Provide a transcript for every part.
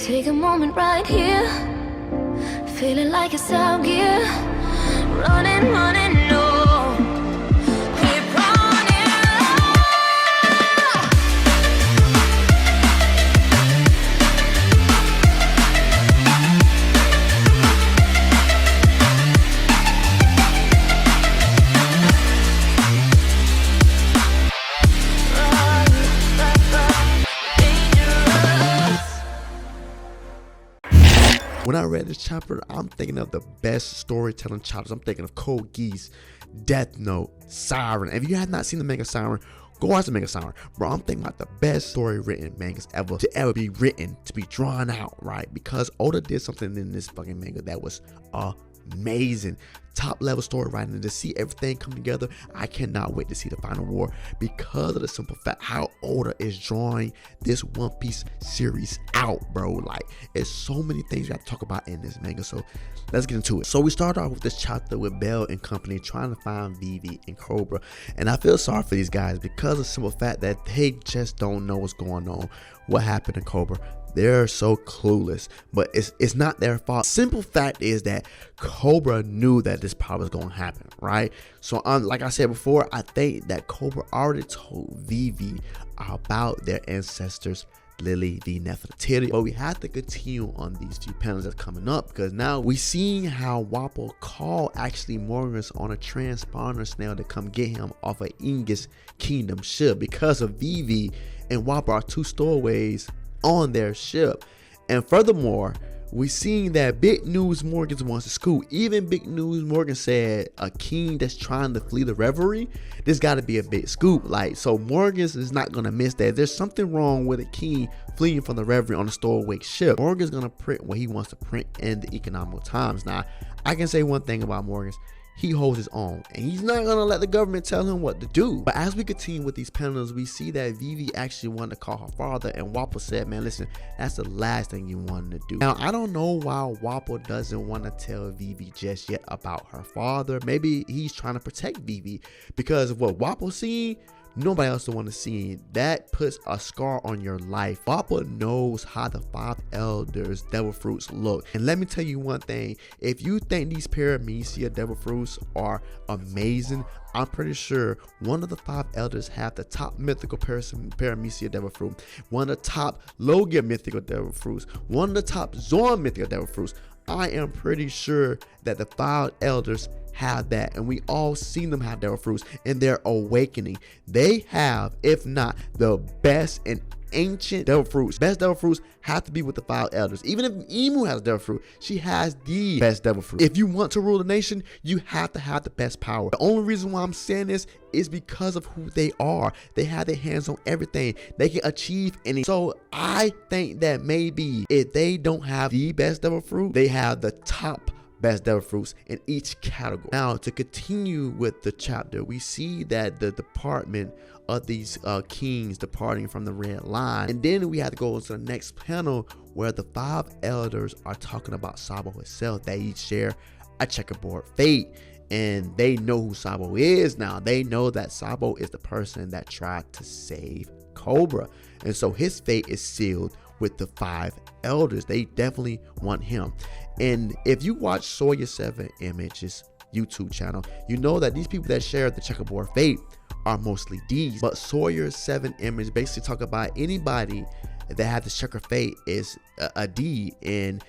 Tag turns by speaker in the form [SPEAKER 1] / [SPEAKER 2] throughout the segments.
[SPEAKER 1] Take a moment right here, feeling like it's out gear. Running, running, no. Keep running.
[SPEAKER 2] When I read this chapter, I'm thinking of the best storytelling chapters. I'm thinking of Code Geass, Death Note, Siren. If you have not seen the manga Siren, go watch the manga Siren. Bro, I'm thinking about the best story written mangas ever to ever be written, to be drawn out, right? Because Oda did something in this fucking manga that was amazing. Top level story writing, and to see everything come together, I cannot wait to see the final war because of the simple fact how Oda is drawing this One Piece series out, bro. Like, it's so many things we have to talk about in this manga, so let's get into it. So we start off with this chapter with Bell and company trying to find Vivi and Cobra, and I feel sorry for these guys because of the simple fact that they just don't know what's going on, what happened to Cobra. They're so clueless, but it's not their fault. Simple fact is that Cobra knew that this problem was going to happen, right? So like I said before, I think that Cobra already told Vivi about their ancestors, Lily the Nefertiti. But we have to continue on these few panels that's coming up, because now we seeing how Wapol called actually Morgan's on a transponder snail to come get him off of Ingus Kingdom ship, because of Vivi and Wapol are two stowaways on their ship. And furthermore, we seen that Big News Morgan wants to scoop. Even Big News Morgan said a king that's trying to flee the reverie, there's got to be a big scoop. Like, so Morgan's is not gonna miss that. There's something wrong with a king fleeing from the reverie on a stowaway ship. Morgan's gonna print what he wants to print in the economic times. Now, I can say one thing about Morgan's: he holds his own, and he's not gonna let the government tell him what to do. But as we continue with these panels, we see that Vivi actually wanted to call her father, and Wapol said, man, listen, that's the last thing you wanted to do. Now, I don't know why Wapol doesn't want to tell Vivi just yet about her father. Maybe he's trying to protect Vivi, because of what Wapol seen, nobody else don't want to see. That puts a scar on your life. Wapol knows how the 5 elders devil fruits look, and let me tell you one thing: if you think these paramecia devil fruits are amazing, I'm pretty sure one of the 5 elders have the top mythical paramecia devil fruit, one of the top Logia mythical devil fruits, one of the top Zorn mythical devil fruits. I am pretty sure that the 5 elders have that, and we all seen them have devil fruits in their awakening. They have, if not the best and ancient devil fruits. Best devil fruits have to be with the 5 elders. Even if Emu has devil fruit, she has the best devil fruit. If you want to rule the nation, you have to have the best power. The only reason why I'm saying this is because of who they are. They have their hands on everything. They can achieve anything. So I think that maybe if they don't have the best devil fruit, they have the top best devil fruits in each category. Now, to continue with the chapter, we see that the department of these kings departing from the red line, and then we have to go into the next panel where the 5 elders are talking about Sabo itself. They each share a checkerboard fate, and they know who Sabo is now. They know that Sabo is the person that tried to save Cobra, and so his fate is sealed with the 5 elders. They definitely want him. And if you watch Sawyer 7 Images YouTube channel, you know that these people that share the checkerboard fate are mostly D's. But Sawyer 7 Image basically talk about anybody that have the checker fate is a D, and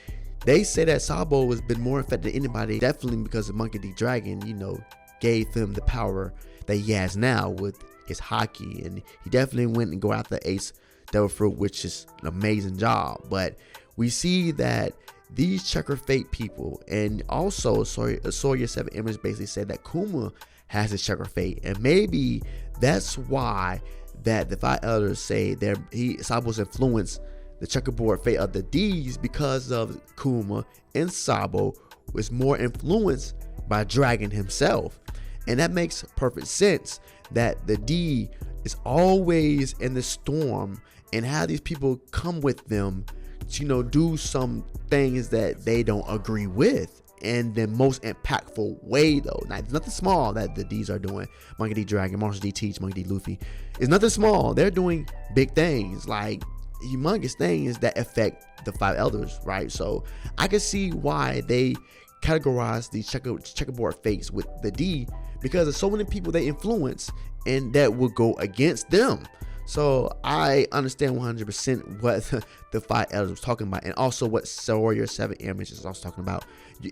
[SPEAKER 2] they say that Sabo has been more infected than anybody, definitely because of Monkey D. Dragon, you know, gave him the power that he has now with his hockey, and he definitely went and go after Ace Devil Fruit, which is an amazing job. But we see that these checker fate people, and also Sawyer 7 Image basically said that Kuma has his checker fate, and maybe that's why that the 5 elders say that Sabo's influenced the checkerboard fate of the D's, because of Kuma and Sabo was more influenced by Dragon himself. And that makes perfect sense that the D is always in the storm and have these people come with them to, you know, do some things that they don't agree with in the most impactful way, though. Now, it's nothing small that the D's are doing. Monkey D. Dragon, Monster D. Teach, Monkey D. Luffy. It's nothing small. They're doing big things. Like, humongous things that affect the five elders, right? So I can see why they categorize these checkerboard fates with the D, because there's so many people they influence and that will go against them. So I understand 100% what the five elders was talking about, and also what Sawyer 7 Image is also talking about.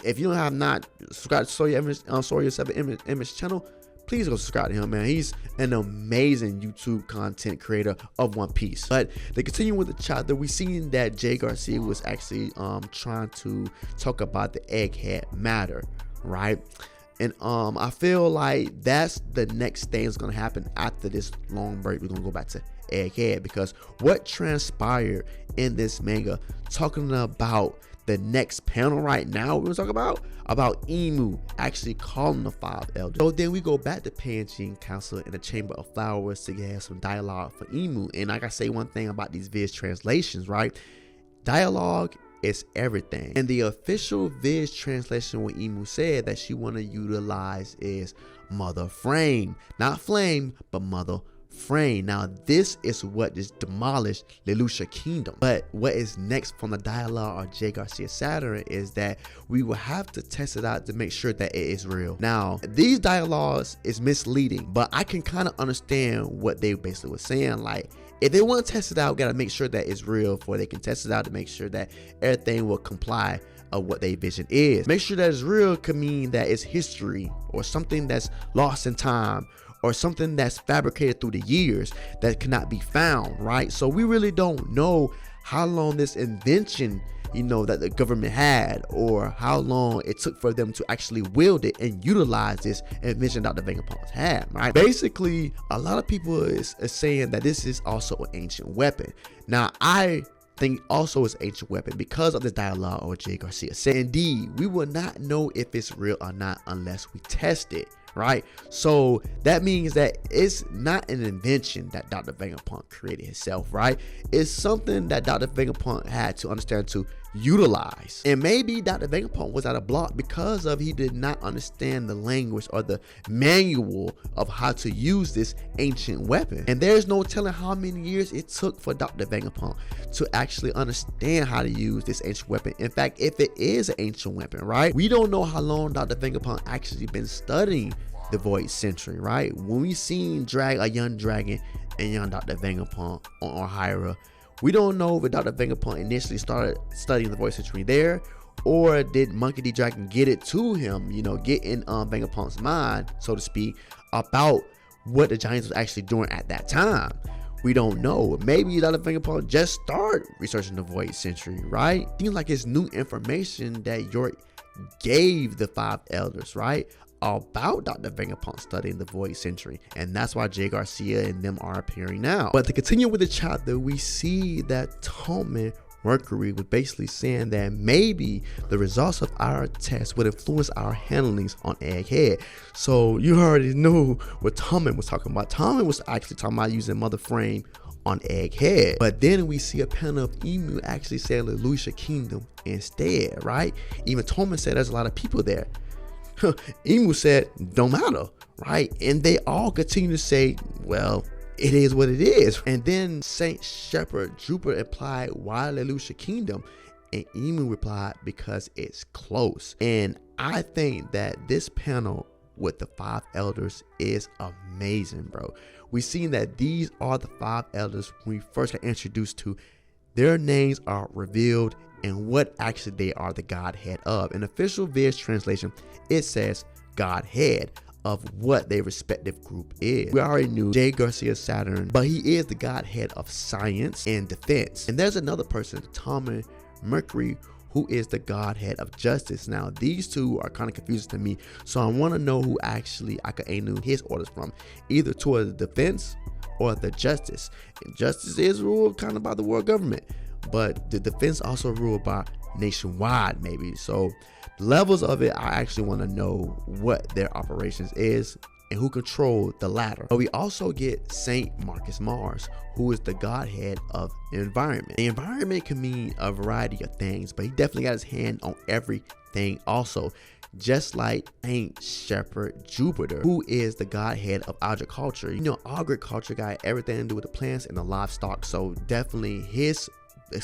[SPEAKER 2] If you have not subscribed to Sawyer 7 Image channel, please go subscribe to him, man. He's an amazing YouTube content creator of One Piece. But to continue with the chapter, we seen that Jay Garcia was actually trying to talk about the egghead matter, right? And I feel like that's the next thing that's gonna happen after this long break. We're gonna go back to Egghead, because what transpired in this manga, talking about the next panel right now, we're gonna talk about Emu actually calling the five elders. So then we go back to Panjin Council in the Chamber of Flowers to have some dialogue for Emu. And like I say, one thing about these Viz translations, right? Dialogue is everything. And the official Viz translation, what Emu said that she want to utilize is Mother Frame, not Flame, but Mother Frame. Now this is what just demolished Lelouch Kingdom. But what is next from the dialogue of Jay Garcia Saturn is that we will have to test it out to make sure that it is real. Now these dialogues is misleading, but I can kind of understand what they basically were saying. Like, if they want to test it out, gotta make sure that it's real before they can test it out, to make sure that everything will comply of what their vision is. Make sure that it's real could mean that it's history or something that's lost in time, or something that's fabricated through the years that cannot be found, right? So we really don't know how long this invention, you know, that the government had, or how long it took for them to actually wield it and utilize this invention Dr. Vegapunk had, right? Basically, a lot of people is saying that this is also an ancient weapon. Now, I think also it's an ancient weapon because of the dialogue of Jay Garcia said. Indeed, we will not know if it's real or not unless we test it, right? So that means that it's not an invention that Dr. Vegapunk created himself, right? It's something that Dr. Vegapunk had to understand to utilize. And maybe Dr. Vegapunk was at a block because of he did not understand the language or the manual of how to use this ancient weapon. And there's no telling how many years it took for Dr. Vegapunk to actually understand how to use this ancient weapon. In fact, if it is an ancient weapon, right, we don't know how long Dr. Vegapunk actually been studying the Void Century, right? When we seen a young dragon and young Dr. Vegapunk on Hyra, we don't know if Dr. Vegapunk initially started studying the Void Century there, or did Monkey D. Dragon get it to him, you know, get in Vegapunk's mind, so to speak, about what the Giants was actually doing at that time. We don't know. Maybe Dr. Vegapunk just started researching the Void Century, right? Seems like it's new information that York gave the five elders, right, about Dr. Vegapunk studying the Void Century, and that's why Jay Garcia and them are appearing now. But to continue with the chapter, we see that Tommen Mercury was basically saying that maybe the results of our test would influence our handlings on Egghead. So you already knew what Tommen was talking about. Tommen was actually talking about using Mother Frame on Egghead. But then we see a panel of Emu actually saying Lelouch Kingdom instead, right? Even Tommen said there's a lot of people there. Emu said don't matter, right? And they all continue to say, well, it is what it is. And then Saint Shepherd Jupiter implied, why Lelouch Kingdom? And Emu replied, because it's close. And I think that this panel with the five elders is amazing, bro. We've seen that these are the five elders we first got introduced to. Their names are revealed and what actually they are the Godhead of. In official Viz translation, it says Godhead of what their respective group is. We already knew Jay Garcia Saturn, but he is the Godhead of science and defense. And there's another person, Tommen Mercury, who is the Godhead of justice. Now, these two are kind of confusing to me, so I want to know who actually Akainu his orders from, either toward the defense or the justice. And justice is ruled kind of by the world government, but the defense also ruled by nationwide, maybe. So the levels of it, I actually want to know what their operations is, and who controlled the latter. But we also get Saint Marcus Mars, who is the godhead of the environment. The environment can mean a variety of things, but he definitely got his hand on everything also. Just like Saint Shepherd Jupiter, who is the godhead of agriculture. You know, agriculture got everything to do with the plants and the livestock, so definitely his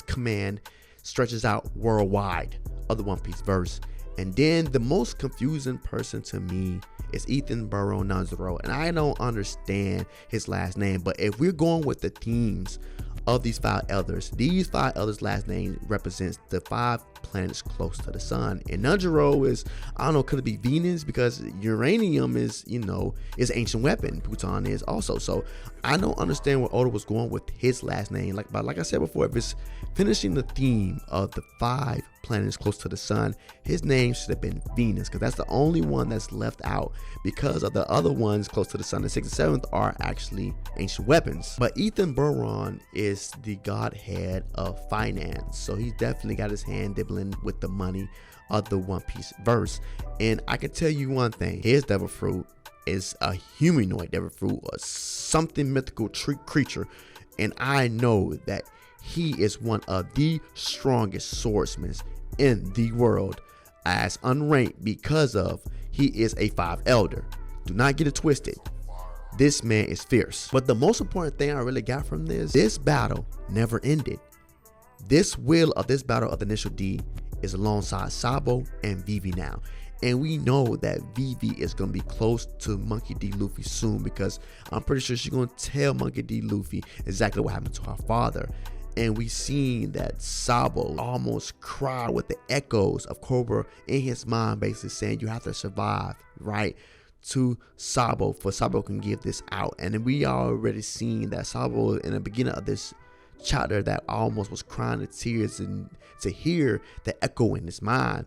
[SPEAKER 2] command stretches out worldwide of the One Piece verse. And then the most confusing person to me is Ethan Burrow Nanzaro, and I don't understand his last name, but if we're going with the themes of these 5 elders, these 5 elders' last name represents the 5 planets close to the sun. And Nanjiro is, I don't know, could it be Venus? Because uranium is, you know, is an ancient weapon. Pluton is also. So I don't understand where Oda was going with his last name. Like I said before, if it's finishing the theme of the 5 planets close to the sun, his name should have been Venus, because that's the only one that's left out, because of the other ones close to the sun, the 6th and 7th, are actually ancient weapons. But Ethan Buron is the godhead of finance, so he definitely got his hand dibbling with the money of the One Piece verse. And I can tell you one thing, his devil fruit is a humanoid devil fruit, or something mythical creature, and I know that he is one of the strongest swordsmen in the world, as unranked, because of he is a 5 elder. Do not get it twisted. This man is fierce. But the most important thing I really got from this battle never ended. This will of this battle of the initial D is alongside Sabo and Vivi now. And we know that Vivi is going to be close to Monkey D. Luffy soon, because I'm pretty sure she's going to tell Monkey D. Luffy exactly what happened to her father. And we seen that Sabo almost cried with the echoes of Cobra in his mind, basically saying you have to survive, right? To Sabo, for Sabo can give this out. And then we already seen that Sabo in the beginning of this chapter that almost was crying in tears, and to hear the echo in his mind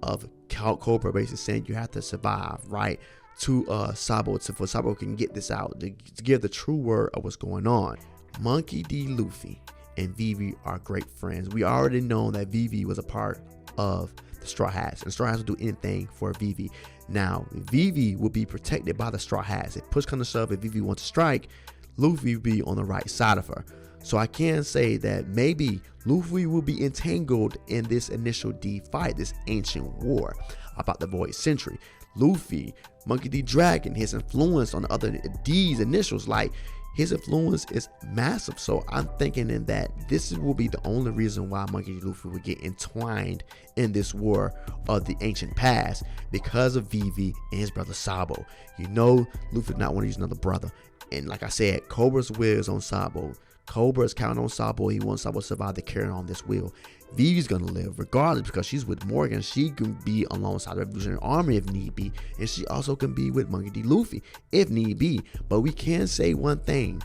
[SPEAKER 2] of Cobra basically saying you have to survive, right? To Sabo, for Sabo can get this out, to give the true word of what's going on. Monkey D. Luffy and Vivi are great friends. We already know that Vivi was a part of the Straw Hats, and Straw Hats will do anything for Vivi. Now, Vivi will be protected by the Straw Hats. If push comes to shove, if Vivi wants to strike, Luffy will be on the right side of her. So I can say that maybe Luffy will be entangled in this initial D fight, this ancient war about the Void Century. Luffy, Monkey D. Dragon, his influence on the other D's initials, like his influence is massive. So I'm thinking in that this will be the only reason why Monkey D. Luffy will get entwined in this war of the ancient past, because of Vivi and his brother Sabo. You know, Luffy did not want to use another brother. And like I said, Cobra's will is on Sabo. Cobra's counting on Sabo. He wants Sabo to survive to carry on this will. Vivi's gonna live regardless, because she's with Morgan. She can be alongside the Revolutionary Army if need be, and she also can be with Monkey D. Luffy if need be. But we can say one thing: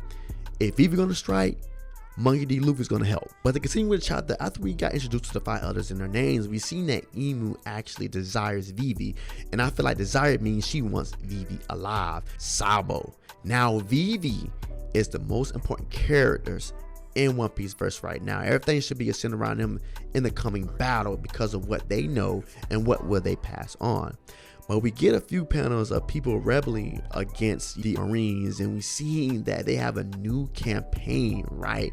[SPEAKER 2] if Vivi's gonna strike, Monkey D. Luffy's gonna help. But to continue with the chapter, after we got introduced to the 5 elders and their names, we seen that Emu actually desires Vivi, and I feel like desire means she wants Vivi alive. Sabo. Now Vivi is the most important characters in One Piece verse right now. Everything should be centered around them in the coming battle, because of what they know and what will they pass on. But we get a few panels of people rebelling against the Marines, and we see that they have a new campaign, right,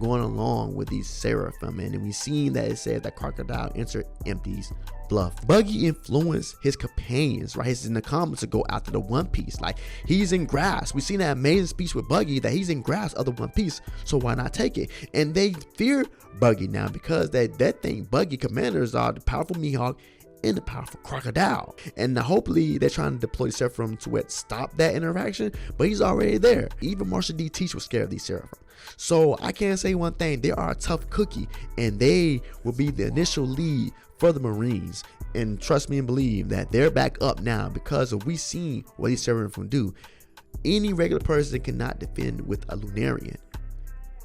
[SPEAKER 2] going along with these Seraphim. And we seen that it says that Crocodile entered Empty's bluff. Buggy influenced his companions, right? He's in the comments to go after the One Piece. Like, he's in grasp. We seen that amazing speech with Buggy that he's in grasp of the One Piece, so why not take it? And they fear Buggy now, because that thing, Buggy commanders are the powerful Mihawk and the powerful Crocodile. And hopefully they're trying to deploy the Seraphim to stop that interaction, but he's already there. Even Marshall D. Teach was scared of these Seraphim. So I can say one thing: they are a tough cookie, and they will be the initial lead for the Marines. And trust me and believe that they're back up now, because of we seen what these Seraphim do. Any regular person cannot defend with a Lunarian,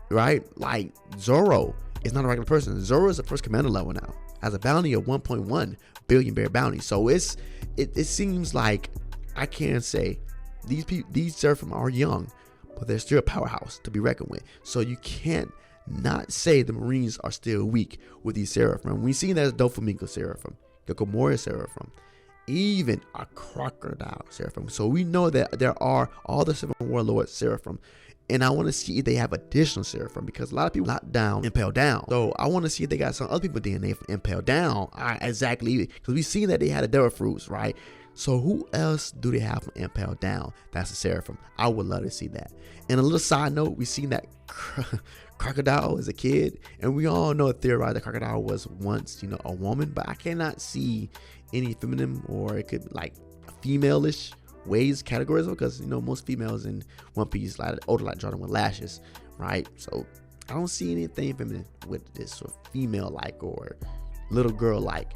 [SPEAKER 2] right? Like Zoro is not a regular person. Zoro is the first commander level now, has a bounty of 1.1 billion bear bounty. So it seems like, I can say, these Seraphim are young, but they're still a powerhouse to be reckoned with. So you can't not say the Marines are still weak with these Seraphim. We've seen that as Doflamingo Seraphim, Gokomori Seraphim, even a crocodile seraphim. So we know that there are all the 7 warlords seraphim. And I want to see if they have additional seraphim, because a lot of people locked down Impel Down. So I want to see if they got some other people DNA from Impel Down. Exactly, because we seen that they had a devil fruits, right? So who else do they have from Impel Down? That's a seraphim. I would love to see that. And a little side note, we seen that crocodile as a kid, and we all know theorized that crocodile was once, a woman, but I cannot see any feminine, or it could like female-ish ways categories, because most females in One Piece older like Jordan with lashes, right? So I don't see anything feminine with this, or female like, or little girl like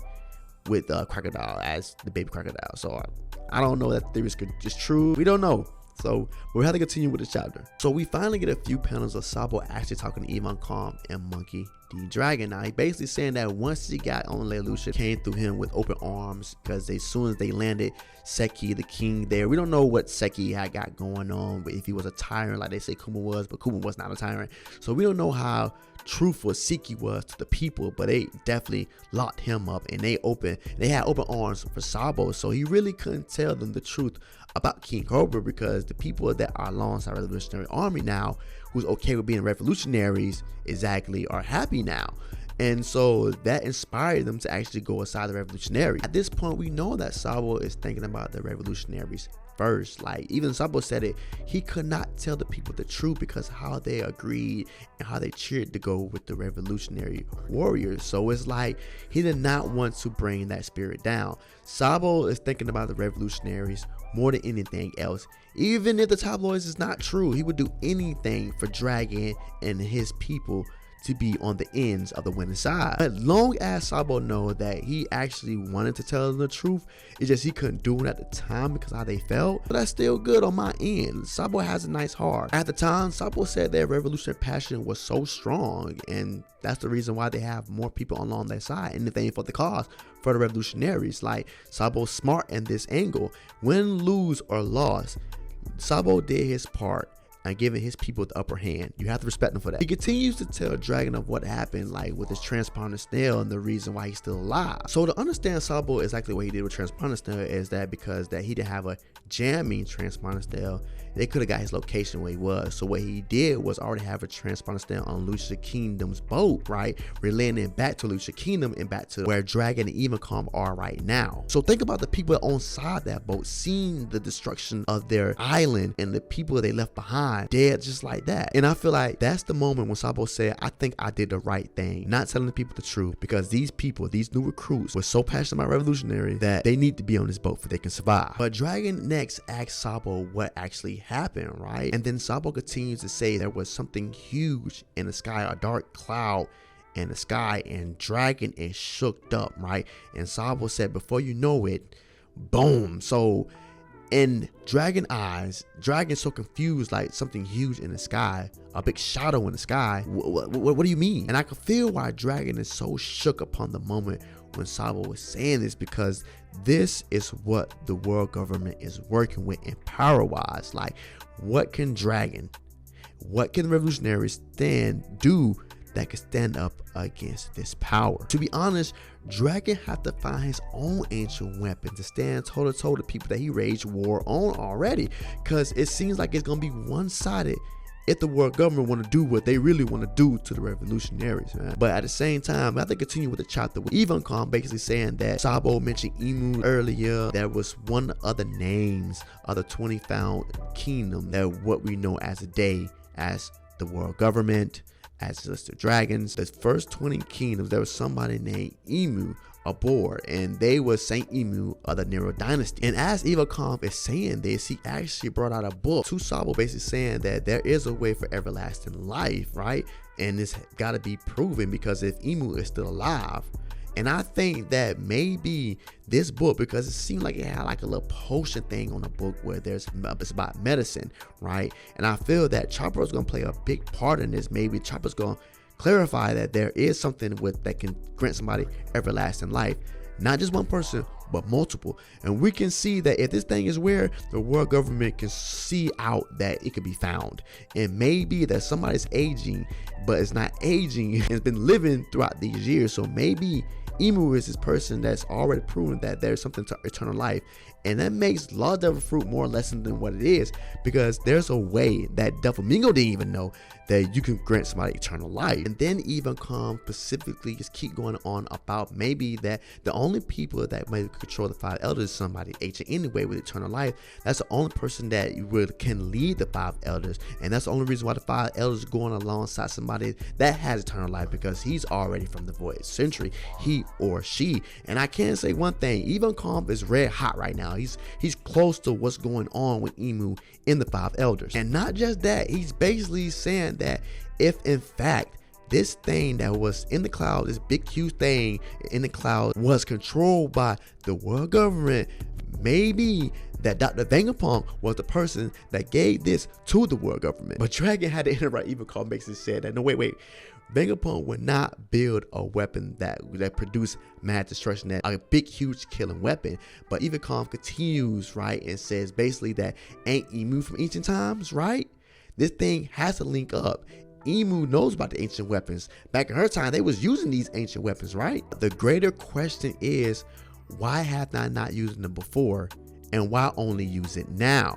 [SPEAKER 2] with crocodile as the baby crocodile. So I don't know that theory is just true. We don't know. So we'll have to continue with the chapter. So we finally get a few panels of Sabo actually talking to Ivan Calm and Monkey D. Dragon. Now he basically saying that once he got on Lake Lucia, came through him with open arms, because as soon as they landed, Seki the king there, we don't know what Seki had got going on, but if he was a tyrant like they say Kuma was, but Kuma was not a tyrant. So we don't know how truthful Seki was to the people, but they definitely locked him up, and they had open arms for Sabo. So he really couldn't tell them the truth about King Cobra, because the people that are alongside Revolutionary Army now, who's okay with being revolutionaries, exactly, are happy now. And so that inspired them to actually go aside the revolutionary. At this point, we know that Sabo is thinking about the revolutionaries first. Like, even Sabo said it, he could not tell the people the truth because how they agreed and how they cheered to go with the revolutionary warriors. So it's like he did not want to bring that spirit down. Sabo is thinking about the revolutionaries more than anything else. Even if the tabloids is not true, he would do anything for Dragon and his people to be on the ends of the winning side. But long as Sabo know that he actually wanted to tell them the truth, it's just he couldn't do it at the time because of how they felt. But that's still good on my end. Sabo has a nice heart. At the time, Sabo said their revolutionary passion was so strong, and that's the reason why they have more people along their side, anything for the cause, for the revolutionaries. Like, Sabo's smart in this angle. Win, lose, or loss, Sabo did his part and giving his people the upper hand. You have to respect him for that. He continues to tell Dragon of what happened, like with his transponder snail, and the reason why he's still alive. So to understand Sabo exactly what he did with transponder snail is that because that he didn't have a jamming transponder snail, they could have got his location where he was. So what he did was already have a transponder snail on Lucia Kingdom's boat, right? Relaying it back to Lucia Kingdom and back to where Dragon and Ivancom are right now. So think about the people on side that boat, seeing the destruction of their island and the people they left behind dead just like that. And I feel like that's the moment when Sabo said, I think I did the right thing, not telling the people the truth, because these people, these new recruits, were so passionate about revolutionary that they need to be on this boat for they can survive. But Dragon next asks Sabo what actually happened, right? And then Sabo continues to say there was something huge in the sky, a dark cloud in the sky, and Dragon is shooked up, right? And Sabo said, before you know it, boom. So in Dragon eyes, Dragon's so confused, like something huge in the sky, a big shadow in the sky. What do you mean? And I could feel why Dragon is so shook upon the moment when Sabo was saying this, because this is what the world government is working with in power-wise. Like, what can Dragon, what can the revolutionaries do that could stand up against this power? To be honest, Dragon have to find his own ancient weapon to stand toe to toe to people that he waged war on already, because it seems like it's gonna be one-sided if the world government want to do what they really want to do to the revolutionaries, man. But at the same time, I have to continue with the chapter with Ivancom basically saying that Sabo mentioned Emu earlier. There was one other names of the 20 found kingdom that what we know as a day as the world government, as just the dragons. The first 20 kingdoms, there was somebody named Emu aboard, and they were Saint Emu of the Nero dynasty. And as Ivancom is saying this, he actually brought out a book to Sabo basically saying that there is a way for everlasting life, right? And it's got to be proven, because if Emu is still alive, and I think that maybe this book, because it seemed like it had like a little potion thing on the book where it's about medicine, right? And I feel that Chopper is going to play a big part in this. Maybe Chopper's going to clarify that there is something that can grant somebody everlasting life, not just one person but multiple. And we can see that if this thing is where the world government can see out that it could be found, and maybe that somebody's aging but it's not aging, it's been living throughout these years. So maybe Emu is this person that's already proven that there's something to eternal life, and that makes Law Devil Fruit more lesson than what it is, because there's a way that Doflamingo didn't even know that you can grant somebody eternal life. And then even come specifically just keep going on about maybe that the only people that may control the 5 elders is somebody ancient anyway with eternal life. That's the only person that you really can lead the 5 elders, and that's the only reason why the 5 elders are going alongside somebody that has eternal life, because he's already from the void century, he or she. And I can say one thing, even Calm is red hot right now. He's close to what's going on with Emu in the 5 elders. And not just that, he's basically saying that if in fact this thing that was in the cloud, this big huge thing in the cloud, was controlled by the world government, maybe that Dr. Vegapunk was the person that gave this to the world government. But Dragon had to interrupt. Even Calm basically said that no, wait, Vegapunk would not build a weapon that produced mad destruction, that a big huge killing weapon. But even Calm continues, right, and says basically that ain't Emu from ancient times, right? This thing has to link up. Emu knows about the ancient weapons. Back in her time, they was using these ancient weapons, right? The greater question is, why have I not used them before, and why only use it now?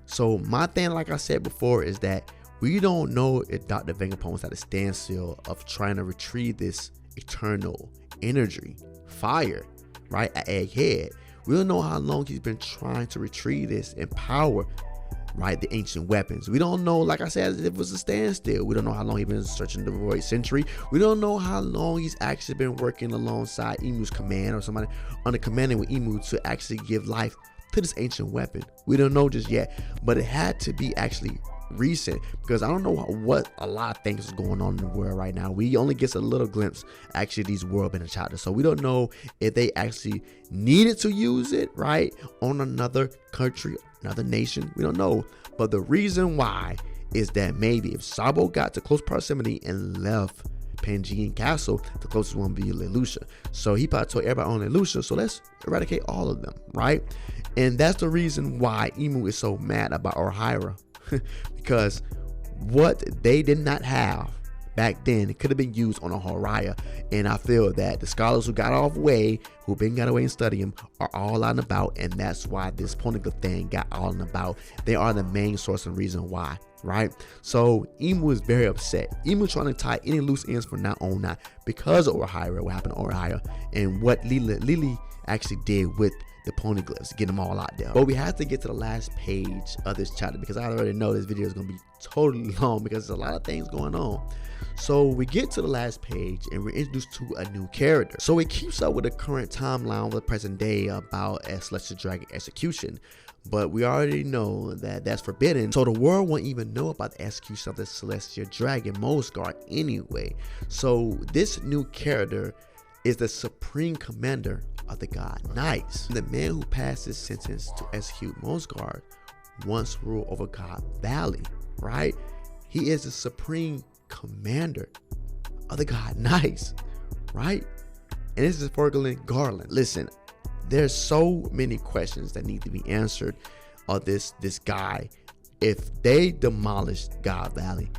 [SPEAKER 2] So my thing, like I said before, is that we don't know if Dr. Vegapunk was at a standstill of trying to retrieve this eternal energy, fire, right, at Egghead. We don't know how long he's been trying to retrieve this and power, right, the ancient weapons. We don't know, like I said, if it was a standstill. We don't know how long he's been searching the void century. We don't know how long he's actually been working alongside Emu's command, or somebody under commanding with Emu to actually give life to this ancient weapon. We don't know just yet, but it had to be actually recent, because I don't know what a lot of things is going on in the world right now. We only get a little glimpse actually these world been chapters, so we don't know if they actually needed to use it, right, on another country, another nation. We don't know, but the reason why is that maybe if Sabo got to close proximity and left Pangean Castle, the closest one would be Lelouch. So he probably told everybody on Lelouch, so let's eradicate all of them, right? And that's the reason why Emu is so mad about Orhira, because what they did not have back then, it could have been used on a Horaya. And I feel that the scholars who got off way, who been got away and study them, are all out and about, and that's why this Poneglyph thing got all and about. They are the main source and reason why, right? So Emu is very upset. Emu trying to tie any loose ends from now on now, because of Orhira, what happened to Orhira, and what Lily actually did with the Poneglyphs, get them all out there. But we have to get to the last page of this chapter, because I already know this video is going to be totally long, because there's a lot of things going on. So we get to the last page and we're introduced to a new character. So it keeps up with the current timeline of the present day about a Celestial Dragon execution, but we already know that that's forbidden, so the world won't even know about the execution of the Celestial Dragon Mosgard anyway. So this new character is the supreme commander of the god Knights. The man who passed his sentence to execute Mosgard once ruled over God Valley, right? He is the supreme commander of the god Knights, right? And this is Fergalin Garland. Listen, there's so many questions that need to be answered of this guy. If they demolished God Valley,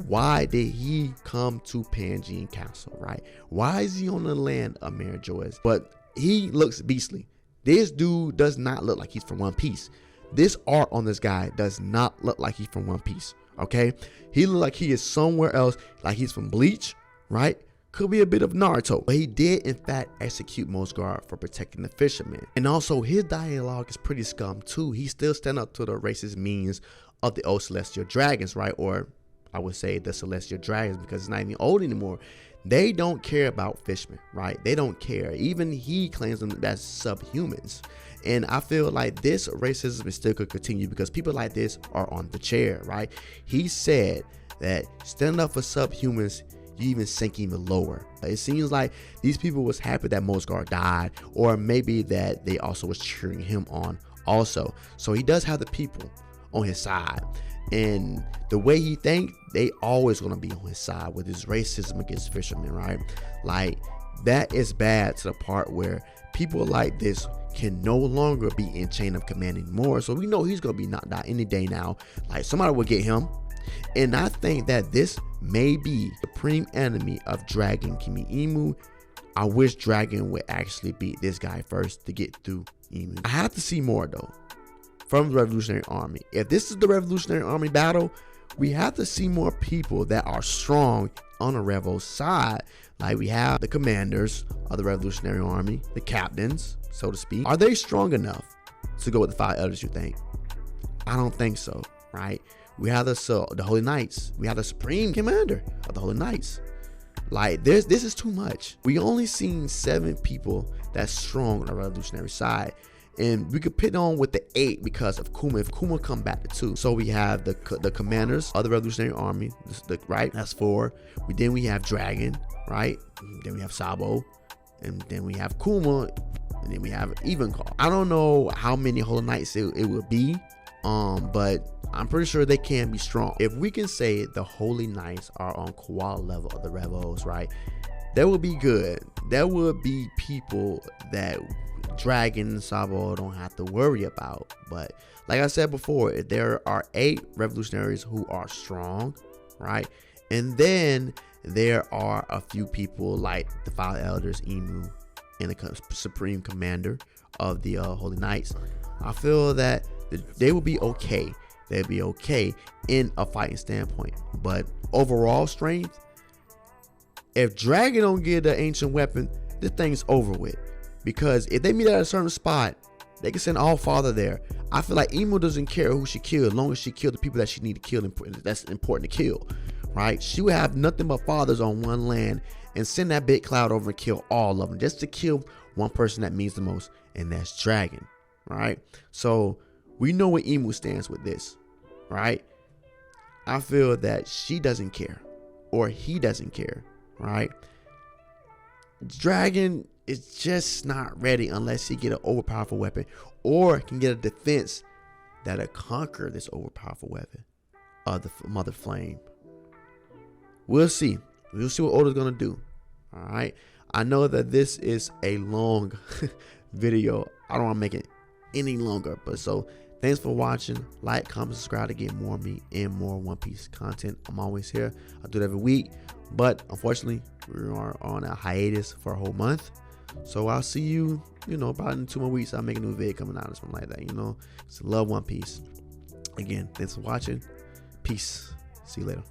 [SPEAKER 2] why did he come to Pangean Castle, right? Why is he on the land of Mary Joyce? But he looks beastly. This dude does not look like he's from One Piece. This art on this guy does not look like he's from One Piece, okay? He look like he is somewhere else, like he's from Bleach, right? Could be a bit of Naruto. But he did in fact execute Mosgard for protecting the fishermen. And also his dialogue is pretty scum too. He still stand up to the racist means of the old Celestial Dragons, right? Or I would say the Celestial Dragons, because it's not even old anymore. They don't care about fishermen, right? They don't care. Even he claims them as subhumans. And I feel like this racism still could continue, because people like this are on the chair, right? He said that standing up for subhumans, you even sink even lower. It seems like these people was happy that Mosgard died, or maybe that they also was cheering him on also. So he does have the people on his side. And the way he thinks, they always gonna be on his side with his racism against fishermen, right? Like, that is bad to the part where people like this can no longer be in chain of command anymore. So we know he's gonna be knocked out any day now. Like, somebody will get him. And I think that this may be the supreme enemy of Dragon Kimi Emu I wish Dragon would actually beat this guy first to get through Emu. I have to see more though from the Revolutionary Army. If this is the Revolutionary Army battle, we have to see more people that are strong on the Revo side. Like we have the commanders of the Revolutionary Army, the captains, so to speak. Are they strong enough to go with the 5 elders, you think? I don't think so, right? We have the Holy Knights. We have the Supreme Commander of the Holy Knights. Like this is too much. We only seen 7 people that's strong on the Revolutionary side. And we could pit on with the 8 because of Kuma. If Kuma come back to 2. So we have the commanders of the Revolutionary Army, right? That's 4. Then we have Dragon, right? Then we have Sabo. And then we have Kuma. And then we have Evenclaw. I don't know how many Holy Knights it would be. But I'm pretty sure they can be strong. If we can say the Holy Knights are on koala level of the Revos, right? That would be good. That would be people that Dragon and Sabo don't have to worry about. But like I said before, there are 8 revolutionaries who are strong, right? And then there are a few people like the 5 elders, Emu, and the Supreme Commander of the Holy Knights. I feel that they will be okay. They'll be okay in a fighting standpoint. But overall strength, if Dragon don't get the ancient weapon, this thing's over with. Because if they meet at a certain spot, they can send All Father there. I feel like Emu doesn't care who she kills, as long as she kills the people that she need to kill. That's important to kill, right? She would have nothing but fathers on one land and send that big cloud over and kill all of them, just to kill one person that means the most, and that's Dragon, right? So we know where Emu stands with this, right? I feel that she doesn't care, or he doesn't care, right? Dragon is just not ready unless he get an overpowerful weapon, or can get a defense that'll conquer this overpowerful weapon of the Mother Flame. We'll see. We'll see what Oda's gonna do. All right. I know that this is a long video. I don't want to make it any longer, but so thanks for watching. Like, comment, subscribe to get more of me and more One Piece content. I'm always here. I do it every week, but unfortunately we are on a hiatus for a whole month. So I'll see you, about in 2 more weeks. I'll make a new video coming out or something like that, So love One Piece. Again, thanks for watching. Peace. See you later.